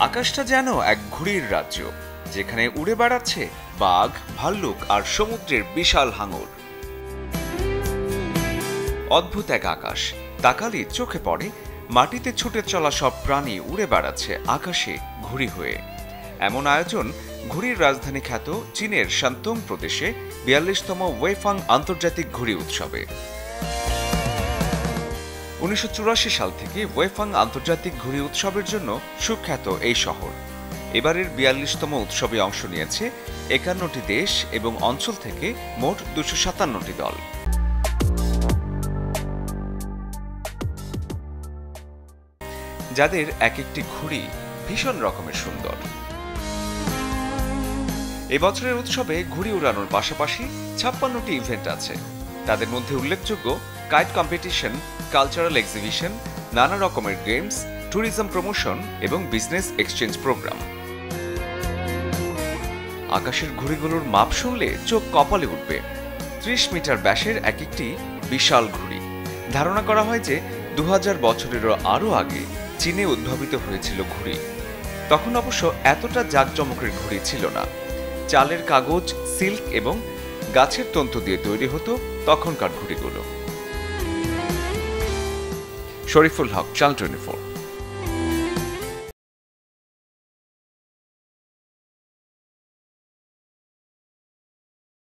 আকাশটা যেন এক ঘুড়ির রাজ্য, যেখানে উড়ে বেড়াচ্ছে বাঘ, ভাল্লুক আর সমুদ্রের বিশাল হাঙর। অদ্ভুত এক আকাশ, তাকালেই চোখে পড়ে মাটিতে ছুটে চলা সব প্রাণী উড়ে বেড়াচ্ছে আকাশে ঘুড়ি হয়ে। এমন আয়োজন ঘুড়ির রাজধানী খ্যাত চীনের শান্তং প্রদেশে ৪২তম ওয়েফাং আন্তর্জাতিক ঘুড়ি উৎসবে। ১৯৮৪ সাল থেকে ওয়েফাং আন্তর্জাতিক ঘুড়ি উৎসবের জন্য সুখ্যাত এই শহর। এবারের ৪২তম উৎসবে অংশ নিয়েছে ৫১টি দেশ এবং অঞ্চল থেকে মোট ২৫৭টি দল। যাদের এক একটি ঘুড়ি ভীষণ রকমের সুন্দর। এবছরের উৎসবে ঘুড়ি উড়ানোর পাশাপাশি ৫৬টি ইভেন্ট আছে। তাদের মধ্যে উল্লেখযোগ্য কাইট কম্পিটিশন, কালচারাল এক্সিবিশন, নানা রকমের গেমস, ট্যুরিজম প্রমোশন এবং বিজনেস এক্সচেঞ্জ প্রোগ্রাম। আকাশের ঘুড়িগুলোর মাপ শুনলে চোখ কপালে উঠবে। ৩০ মিটার ব্যাসের এক একটি বিশাল ঘুড়ি। ধারণা করা হয় যে ২০০০ বছরেরও আরও আগে চীনে উদ্ভাবিত হয়েছিল ঘুড়ি। তখন অবশ্য এতটা জাঁকজমকের ঘুড়ি ছিল না। চালের কাগজ, সিল্ক এবং গাছের তন্তু দিয়ে তৈরি হতো তখনকার ঘুড়িগুলো। শরীফুল হক, চ্যানেল 24।